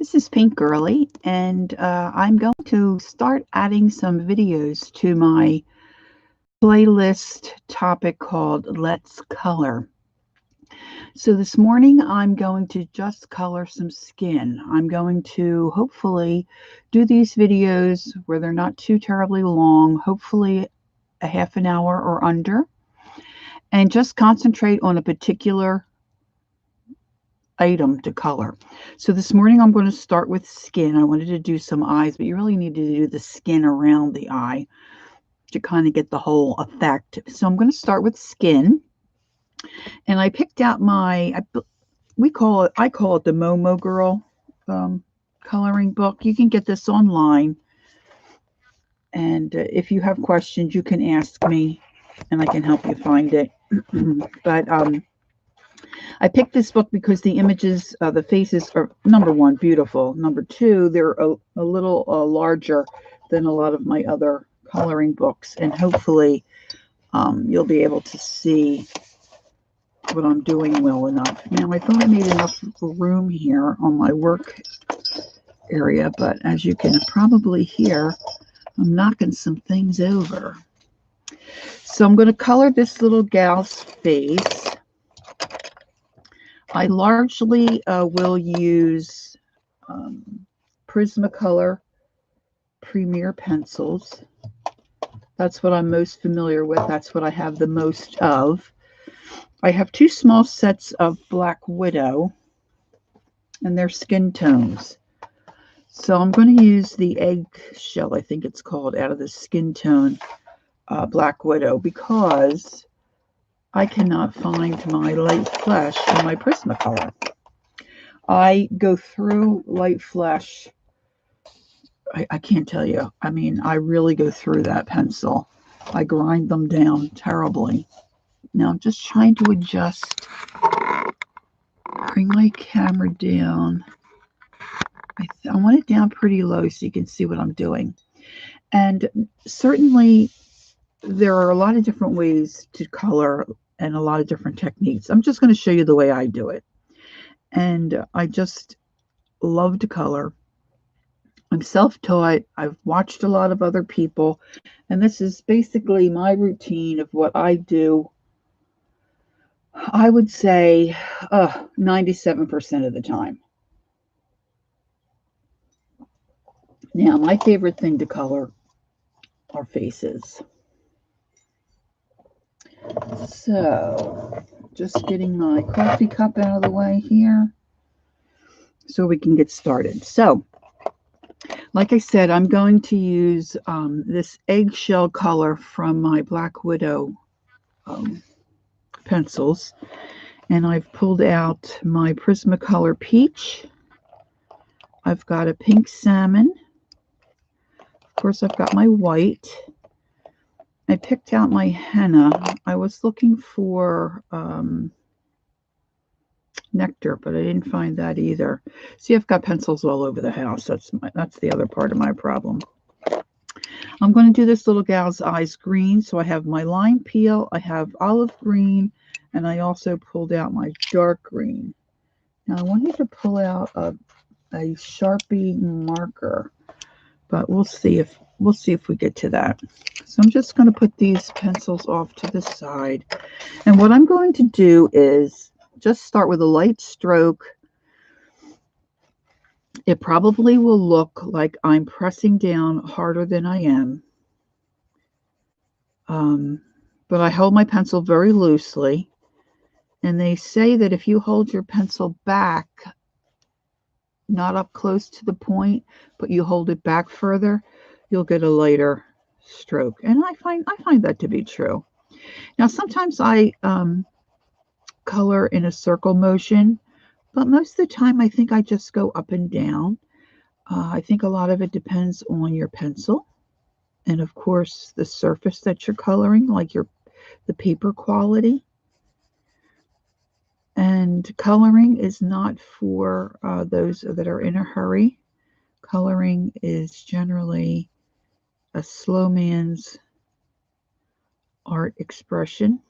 This is Pink Girly, and I'm going to start adding some videos to my playlist topic called Let's Color. So this morning I'm going to just color some skin. I'm going to hopefully do these videos where they're not too terribly long, hopefully a half an hour or under, and just concentrate on a particular item to color. So this morning I'm going to start with skin. I wanted to do some eyes, but you really need to do the skin around the eye to kind of get the whole effect. So I'm going to start with skin. And I picked out I call it the Momo Girl coloring book. You can get this online. And if you have questions, you can ask me and I can help you find it. But I picked this book because the images, the faces are, number one, beautiful. Number two, they're a little larger than a lot of my other coloring books. And hopefully you'll be able to see what I'm doing well enough. Now, I thought I made enough room here on my work area, but as you can probably hear, I'm knocking some things over. So I'm going to color this little gal's face. I largely will use Prismacolor Premier pencils. That's what I'm most familiar with. That's what I have the most of. I have two small sets of Black Widow, and they're skin tones. So I'm going to use the Eggshell, I think it's called, out of the skin tone Black Widow, because I cannot find my Light Flesh in my Prismacolor. I go through Light Flesh. I can't tell you. I mean, I really go through that pencil. I grind them down terribly. Now I'm just trying to adjust. Bring my camera down. I want it down pretty low so you can see what I'm doing. And certainly there are a lot of different ways to color and a lot of different techniques. I'm just going to show you the way I do it. And I just love to color. I'm self-taught. I've watched a lot of other people. And this is basically my routine of what I do. I would say 97% of the time. Now, my favorite thing to color are faces. So, just getting my coffee cup out of the way here so we can get started. So, like I said, I'm going to use this eggshell color from my Black Widow pencils. And I've pulled out my Prismacolor Peach. I've got a pink salmon. Of course, I've got my white. I picked out my henna. I was looking for nectar, but I didn't find that either. See, I've got pencils all over the house. That's the other part of my problem. I'm going to do this little gal's eyes green. So I have my lime peel, I have olive green, and I also pulled out my dark green. Now I wanted to pull out a Sharpie marker, but we'll see if we get to that. So I'm just going to put these pencils off to the side. And what I'm going to do is just start with a light stroke. It probably will look like I'm pressing down harder than I am. But I hold my pencil very loosely. And they say that if you hold your pencil back, not up close to the point, but you hold it back further, you'll get a lighter stroke. And I find that to be true. Now, sometimes I color in a circle motion, but most of the time I think I just go up and down. I think a lot of it depends on your pencil and, of course, the surface that you're coloring, like the paper quality. And coloring is not for those that are in a hurry. Coloring is generally a slow man's art expression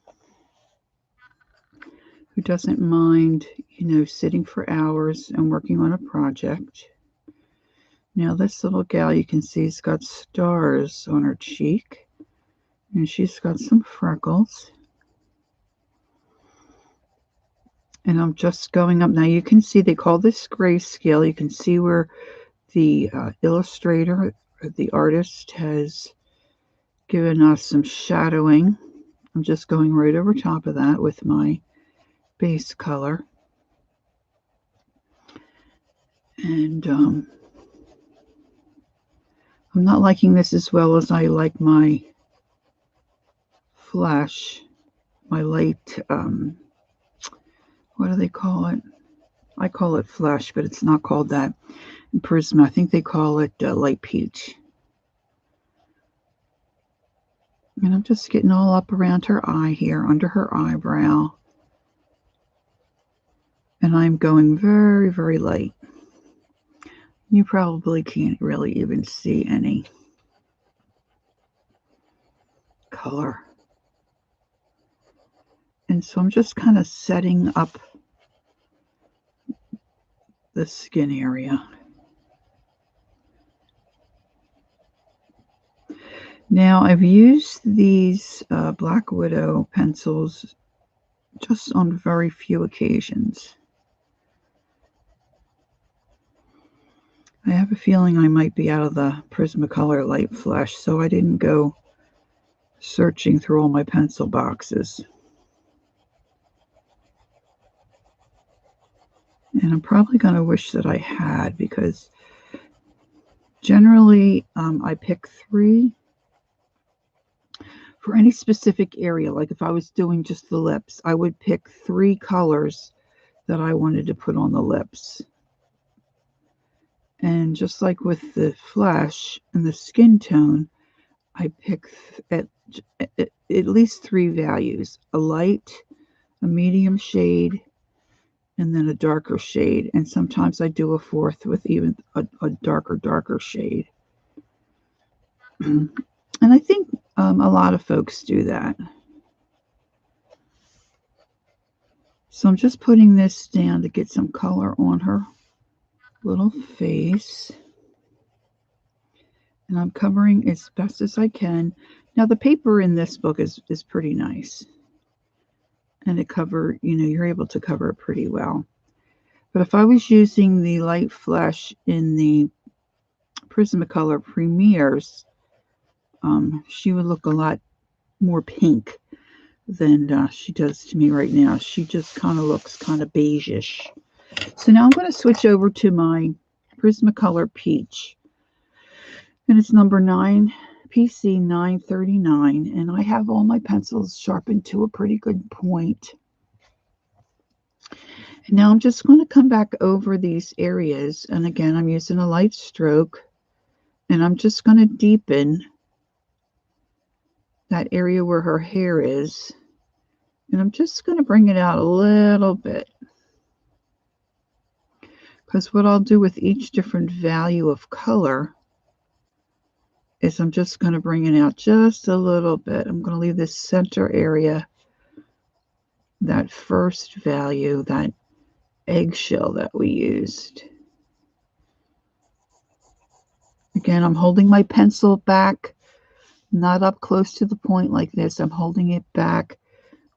who doesn't mind, sitting for hours and working on a project. Now this little gal, you can see, has got stars on her cheek. And she's got some freckles. And I'm just going up. Now you can see they call this grayscale. You can see where the illustrator, or the artist, has given us some shadowing. I'm just going right over top of that with my base color. And I'm not liking this as well as I like my flash, my light, what do they call it? I call it flash, but it's not called that in Prisma. I think they call it light peach. And I'm just getting all up around her eye here, under her eyebrow. And I'm going very, very light. You probably can't really even see any color. And so I'm just kind of setting up the skin area. Now I've used these Black Widow pencils just on very few occasions. I have a feeling I might be out of the Prismacolor Light Flash, so I didn't go searching through all my pencil boxes. And I'm probably going to wish that I had, because generally I pick 3 for any specific area. Like if I was doing just the lips, I would pick 3 colors that I wanted to put on the lips. And just like with the flash and the skin tone, I pick at least 3 values: a light, a medium shade, and then a darker shade. And sometimes I do a 4th with even a darker shade. And I think a lot of folks do that. So I'm just putting this down to get some color on her little face. And I'm covering as best as I can. Now the paper in this book is pretty nice. And it cover, you're able to cover it pretty well. But if I was using the light flash in the Prismacolor Premieres, she would look a lot more pink than she does to me right now. She just kind of looks kind of beige-ish. So now I'm going to switch over to my Prismacolor Peach. And it's number 9, PC 939. And I have all my pencils sharpened to a pretty good point. And now I'm just going to come back over these areas. And again, I'm using a light stroke. And I'm just going to deepen that area where her hair is. And I'm just going to bring it out a little bit. Because what I'll do with each different value of color is I'm just going to bring it out just a little bit. I'm going to leave this center area, that first value, that eggshell that we used. Again, I'm holding my pencil back, not up close to the point like this. I'm holding it back,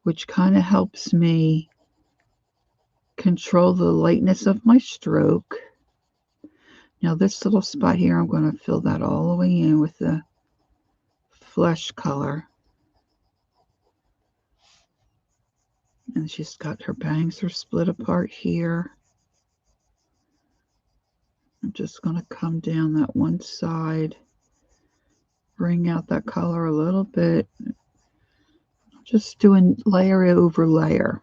which kind of helps me control the lightness of my stroke. Now this little spot here, I'm going to fill that all the way in with the flesh color. And she's got her bangs are split apart here. I'm just going to come down that one side, bring out that color a little bit. Just doing layer over layer.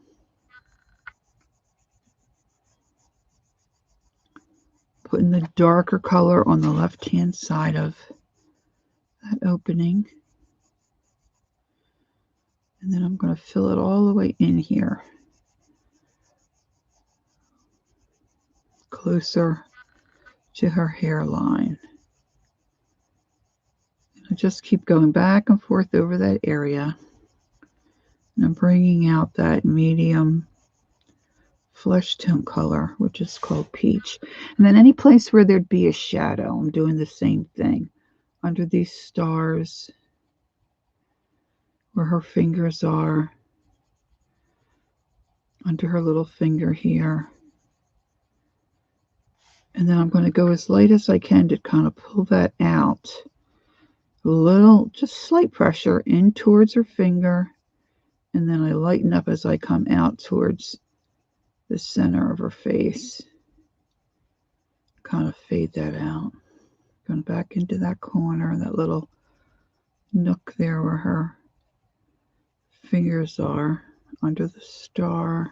Putting the darker color on the left-hand side of that opening. And then I'm going to fill it all the way in here. Closer to her hairline. I just keep going back and forth over that area. And I'm bringing out that medium flesh tone color, which is called peach. And then any place where there'd be a shadow, I'm doing the same thing. Under these stars, where her fingers are, under her little finger here. And then I'm going to go as light as I can to kind of pull that out. A little, just slight pressure in towards her finger. And then I lighten up as I come out towards the center of her face. Kind of fade that out. Going back into that corner, that little nook there where her fingers are under the star.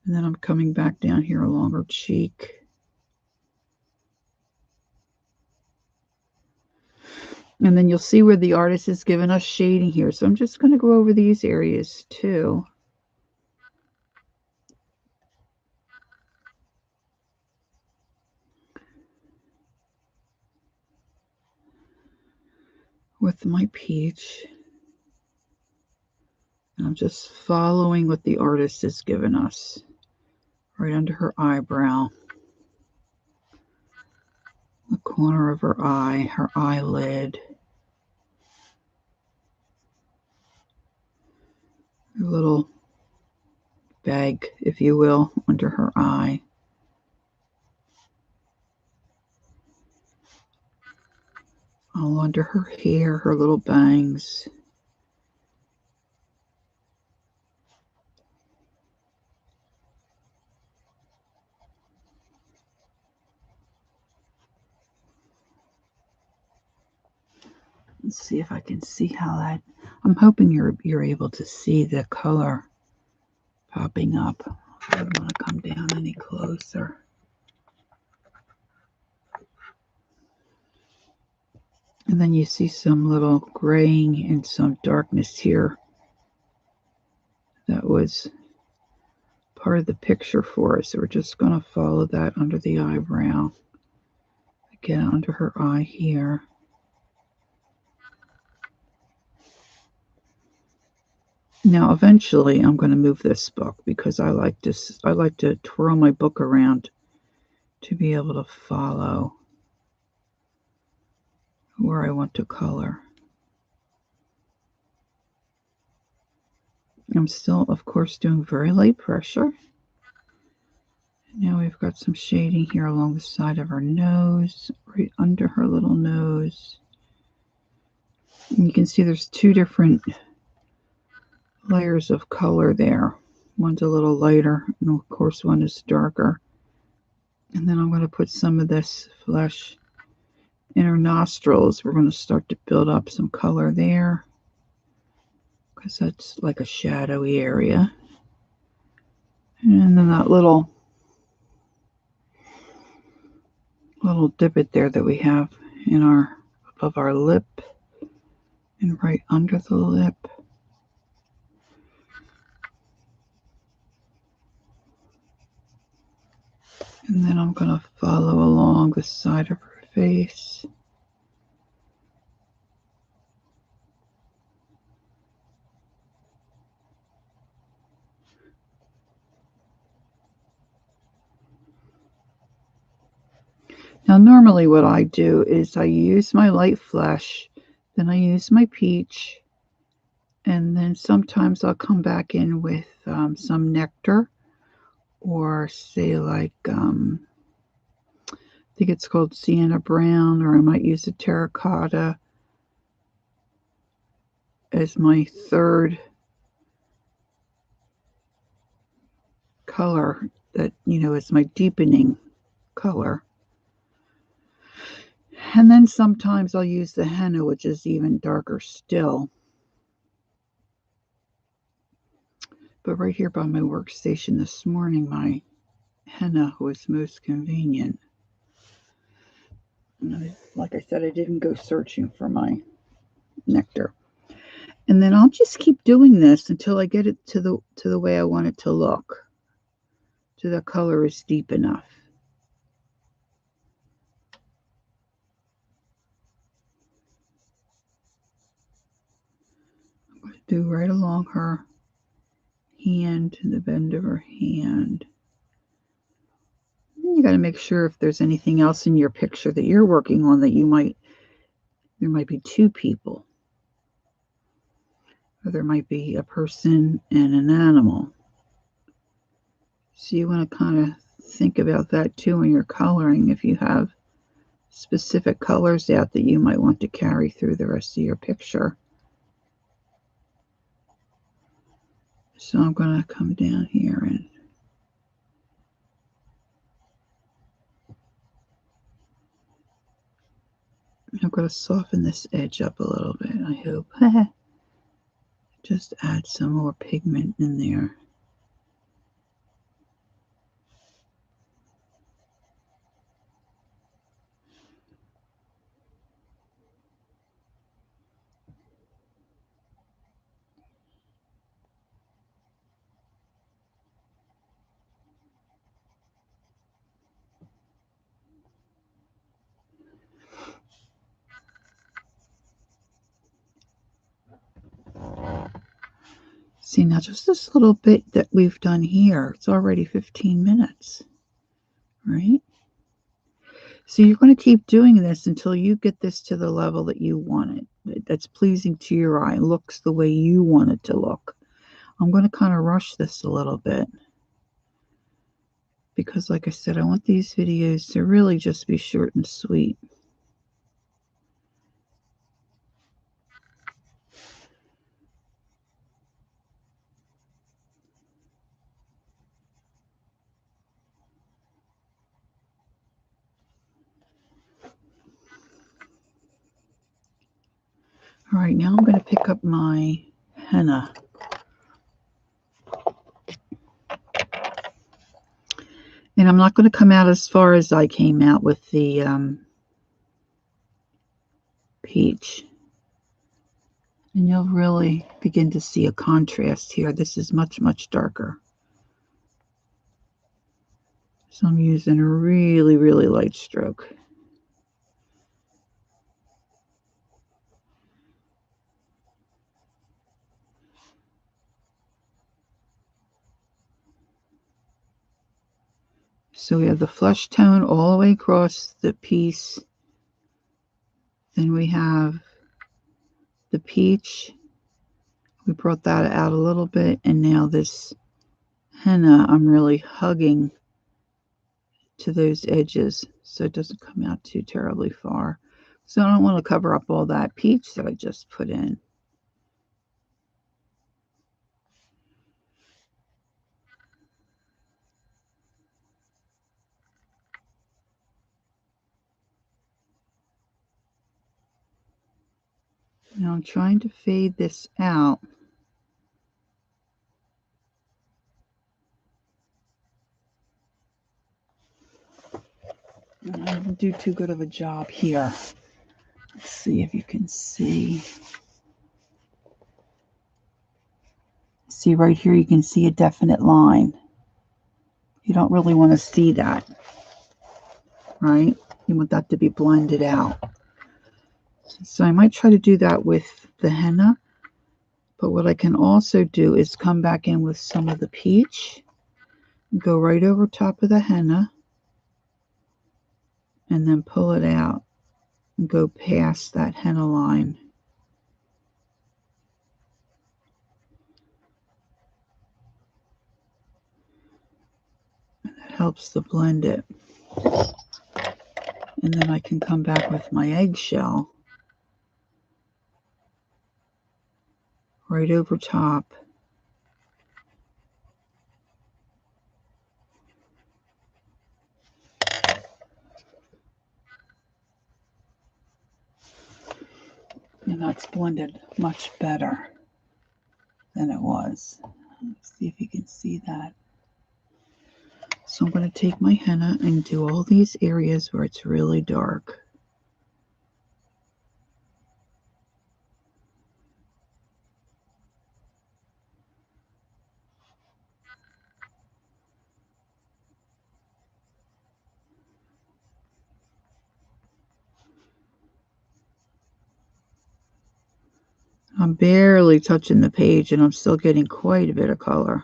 And then I'm coming back down here along her cheek. And then you'll see where the artist has given us shading here. So I'm just going to go over these areas too. With my peach. And I'm just following what the artist has given us. Right under her eyebrow. The corner of her eye, her eyelid. A little bag, if you will, under her eye. All under her hair, her little bangs. Let's see if I can see how that. I'm hoping you're able to see the color popping up. I don't want to come down any closer. And then you see some little graying and some darkness here. That was part of the picture for us. So we're just going to follow that under the eyebrow. Again, under her eye here. Now, eventually, I'm going to move this book because I like to twirl my book around to be able to follow where I want to color. I'm still, of course, doing very light pressure. Now we've got some shading here along the side of her nose, right under her little nose. And you can see there's two different layers of color there. One's a little lighter, and of course one is darker. And then I'm going to put some of this flesh in her nostrils. We're going to start to build up some color there because that's like a shadowy area. And then that little divot there that we have in our above our lip and right under the lip. And then I'm going to follow along the side of her face. Now, normally what I do is I use my light flesh, then I use my peach, and then sometimes I'll come back in with some nectar, or say like, I think it's called sienna brown, or I might use a terracotta as my third color that, is my deepening color. And then sometimes I'll use the henna, which is even darker still. But right here by my workstation this morning, my henna was most convenient. And like I said, I didn't go searching for my nectar. And then I'll just keep doing this until I get it to the way I want it to look. So the color is deep enough. I'm going to do right along her hand and the bend of her hand. You got to make sure if there's anything else in your picture that you're working on that there might be two people. Or there might be a person and an animal. So you want to kind of think about that too when you're coloring, if you have specific colors out that you might want to carry through the rest of your picture. So I'm going to come down here and I'm going to soften this edge up a little bit, I hope. Just add some more pigment in there. See, now just this little bit that we've done here, it's already 15 minutes, right? So you're going to keep doing this until you get this to the level that you want it, that's pleasing to your eye, looks the way you want it to look. I'm going to kind of rush this a little bit because, like I said, I want these videos to really just be short and sweet. All right, now I'm going to pick up my henna. And I'm not going to come out as far as I came out with the peach. And you'll really begin to see a contrast here. This is much, much darker. So I'm using a really, really light stroke. So we have the flesh tone all the way across the piece. Then we have the peach. We brought that out a little bit. And now this henna, I'm really hugging to those edges so it doesn't come out too terribly far. So I don't want to cover up all that peach that I just put in. Now I'm trying to fade this out. I didn't do too good of a job here. Let's see if you can see. See right here, you can see a definite line. You don't really want to see that, right? You want that to be blended out. So I might try to do that with the henna. But what I can also do is come back in with some of the peach, go right over top of the henna, and then pull it out and go past that henna line. And that helps to blend it. And then I can come back with my eggshell right over top. And that's blended much better than it was. Let's see if you can see that. So I'm going to take my henna and do all these areas where it's really dark. I'm barely touching the page and I'm still getting quite a bit of color.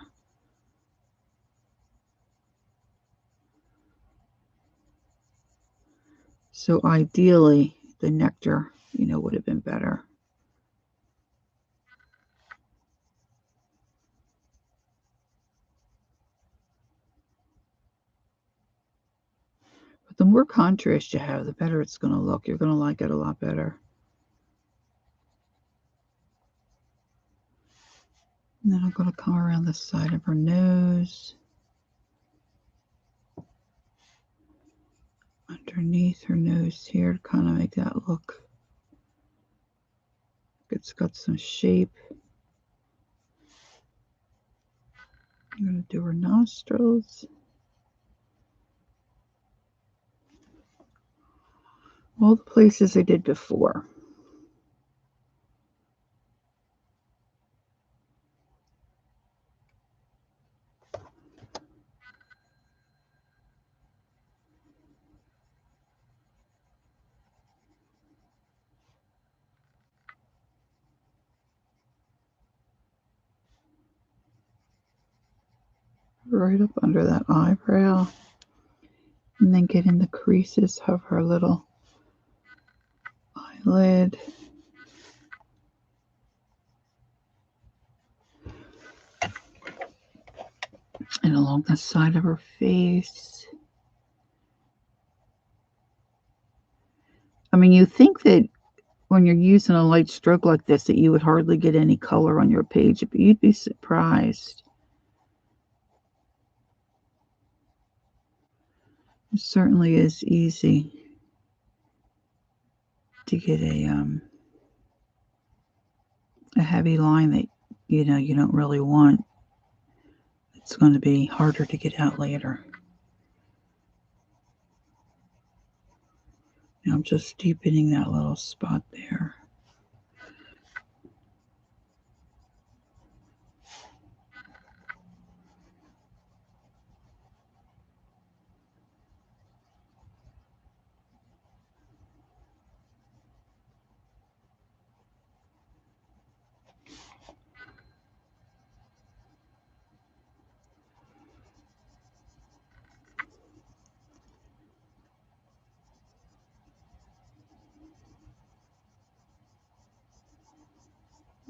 So ideally, the nectar, would have been better. But the more contrast you have, the better it's going to look. You're going to like it a lot better. And then I'm going to come around the side of her nose. Underneath her nose here to kind of make that look. It's got some shape. I'm going to do her nostrils. All the places I did before. Right up under that eyebrow. And then get in the creases of her little eyelid. And along the side of her face. I mean, you think that when you're using a light stroke like this that you would hardly get any color on your page, but you'd be surprised. It certainly is easy to get a heavy line that you don't really want. It's going to be harder to get out later. Now I'm just deepening that little spot there.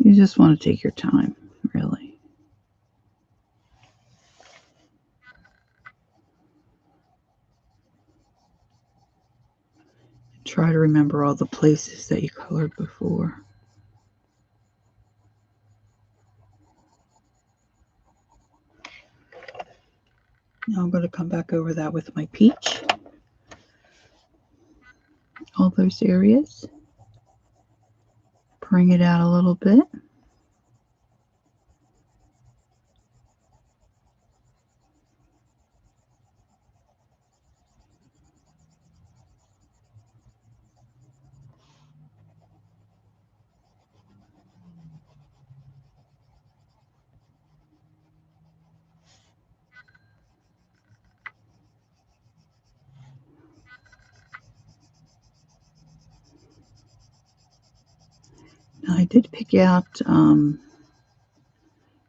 You just want to take your time, really. Try to remember all the places that you colored before. Now I'm going to come back over that with my peach. All those areas. Bring it out a little bit. Now I did pick out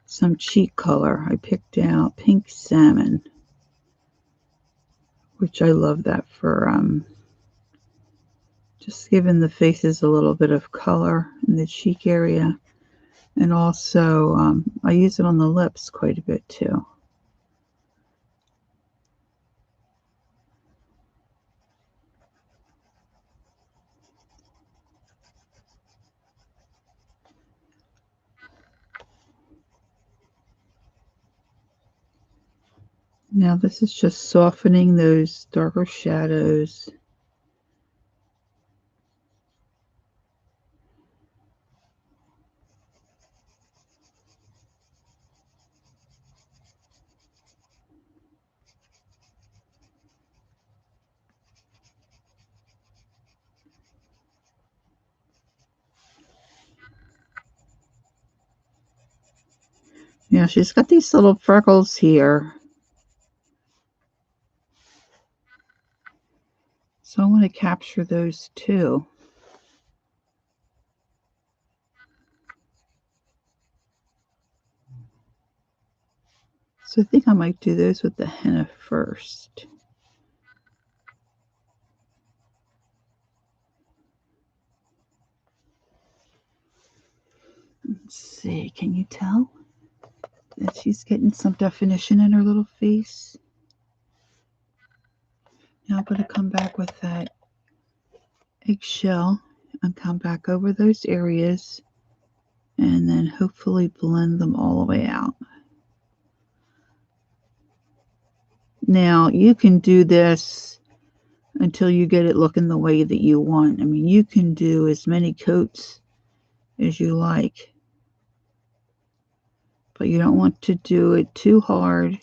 some cheek color. I picked out pink salmon, which I love that for just giving the faces a little bit of color in the cheek area. And also I use it on the lips quite a bit too. Now this is just softening those darker shadows. Yeah, she's got these little freckles here. So I want to capture those too. So I think I might do those with the henna first. Let's see, can you tell that she's getting some definition in her little face? Now I'm going to come back with that eggshell and come back over those areas and then hopefully blend them all the way out. Now you can do this until you get it looking the way that you want. I mean, you can do as many coats as you like, but you don't want to do it too hard,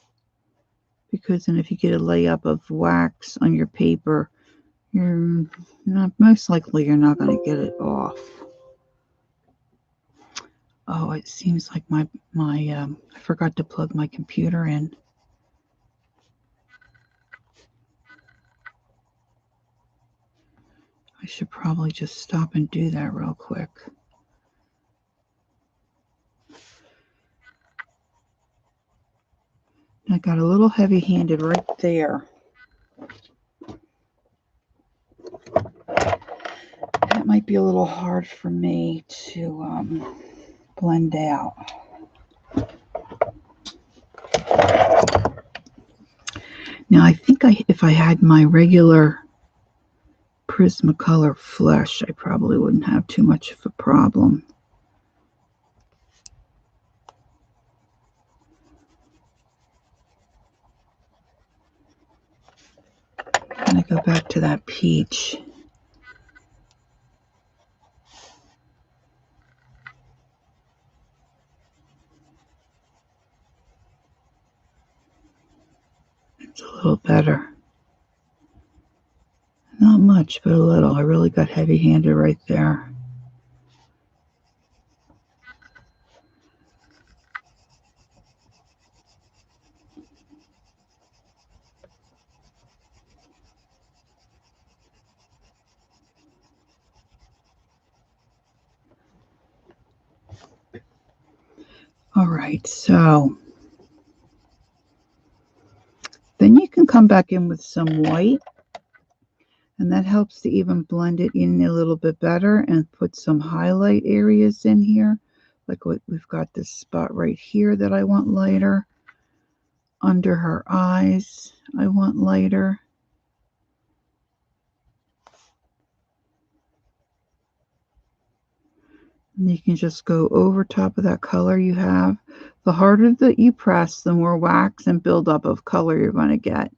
because then if you get a layup of wax on your paper, you're not, most likely you're not going to get it off. Oh, it seems like I forgot to plug my computer in. I should probably just stop and do that real quick. I got a little heavy-handed right there. That might be a little hard for me to blend out. Now I think if I had my regular Prismacolor Flesh, I probably wouldn't have too much of a problem. I'm going to go back to that peach. It's a little better. Not much, but a little. I really got heavy-handed right there. All right, so then you can come back in with some white, and that helps to even blend it in a little bit better and put some highlight areas in here. Like we've got this spot right here that I want lighter. Under her eyes, I want lighter. And you can just go over top of that color you have. The harder that you press, the more wax and buildup of color you're going to get.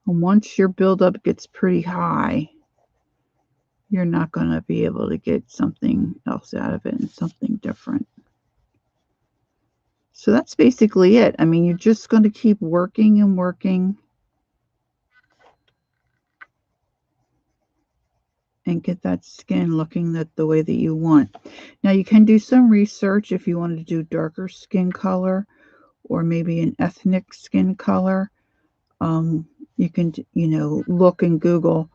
And once your buildup gets pretty high, you're not going to be able to get something else out of it and something different. So that's basically it. I mean, you're just going to keep working and working and get that skin looking the way that you want. Now you can do some research if you want to do darker skin color or maybe an ethnic skin color. You can, look and Google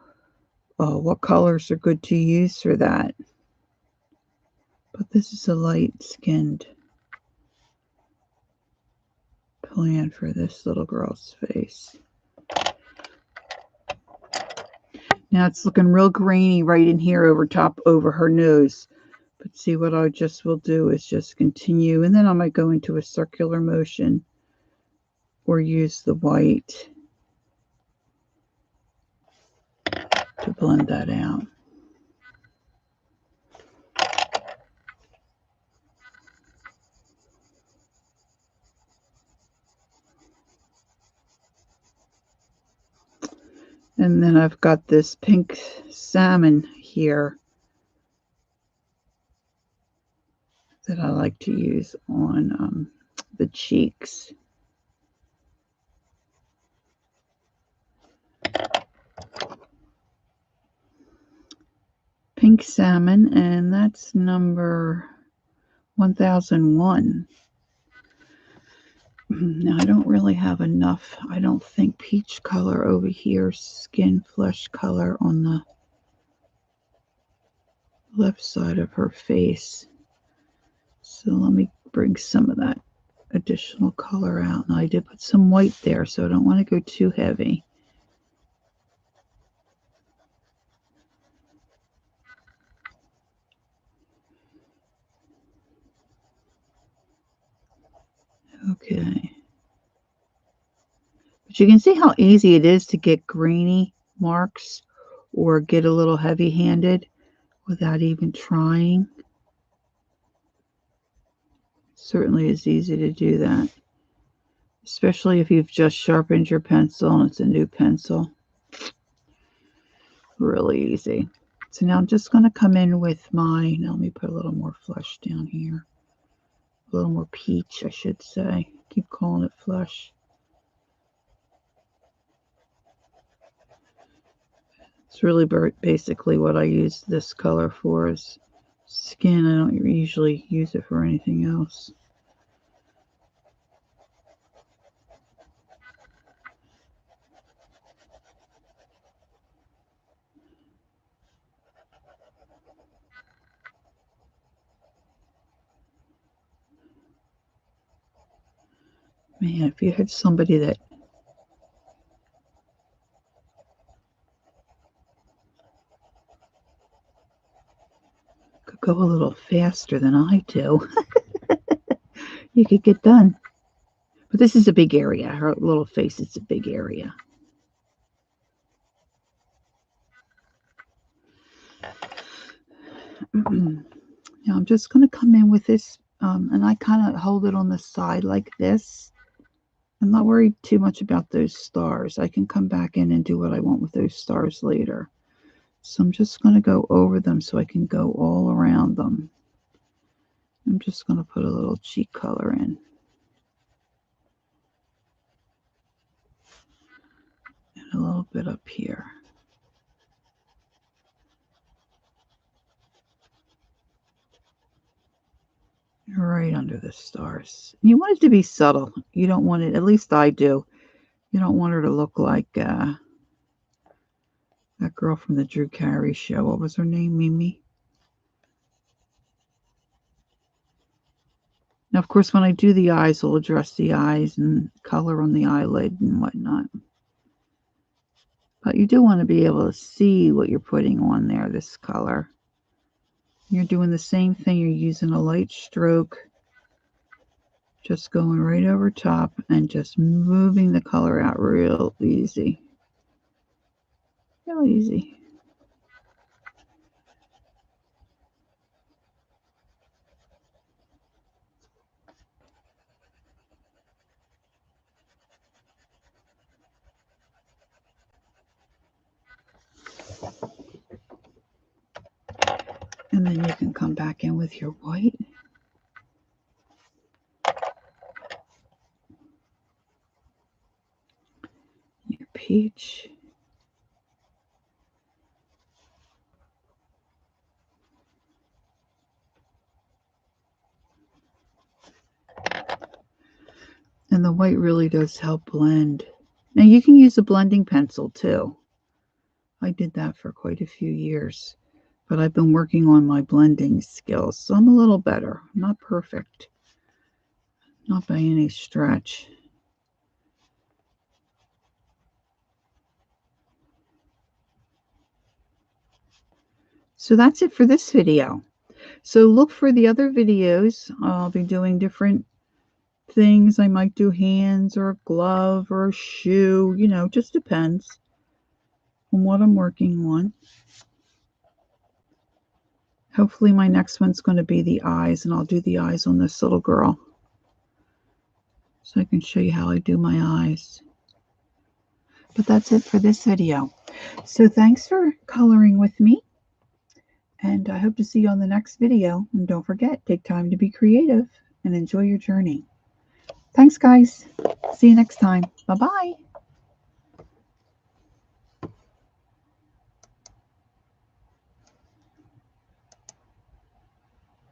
what colors are good to use for that. But this is a light-skinned plan for this little girl's face. Now it's looking real grainy right in here over her nose. But see, what I just will do is just continue, and then I might go into a circular motion or use the white to blend that out. And then I've got this pink salmon here that I like to use on the cheeks. Pink salmon, and that's number 1001. Now I don't really have enough, I don't think, peach color over here, skin flesh color on the left side of her face. So let me bring some of that additional color out. Now I did put some white there, so I don't want to go too heavy. Okay. But you can see how easy it is to get grainy marks or get a little heavy-handed without even trying. Certainly is easy to do that, especially if you've just sharpened your pencil and it's a new pencil. Really easy. So now I'm just going to come in with my, now let me put a little more flesh down here. A little more peach, I should say. Keep calling it flesh. It's really basically what I use this color for is skin. I don't usually use it for anything else. Man, if you had somebody that could go a little faster than I do, you could get done. But this is a big area. Her little face is a big area. Now I'm just going to come in with this, and I kind of hold it on the side like this. I'm not worried too much about those stars. I can come back in and do what I want with those stars later. So I'm just going to go over them so I can go all around them. I'm just going to put a little cheek color in. And a little bit up here. Right under the stars. You want it to be subtle. You don't want it, at least I do. You don't want her to look like that girl from the Drew Carey show. What was her name? Mimi? Now, of course, when I do the eyes, I'll address the eyes and color on the eyelid and whatnot. But you do want to be able to see what you're putting on there, this color. You're doing the same thing. You're using a light stroke, just going right over top and just moving the color out real easy. Real easy. And then you can come back in with your white. Your peach. And the white really does help blend. Now you can use a blending pencil too. I did that for quite a few years. But I've been working on my blending skills, so I'm a little better. I'm not perfect. Not by any stretch. So that's it for this video. So look for the other videos. I'll be doing different things. I might do hands or a glove or a shoe. You know, just depends on what I'm working on. Hopefully my next one's going to be the eyes, and I'll do the eyes on this little girl. So I can show you how I do my eyes. But that's it for this video. So thanks for coloring with me. And I hope to see you on the next video. And don't forget, take time to be creative and enjoy your journey. Thanks, guys. See you next time. Bye-bye.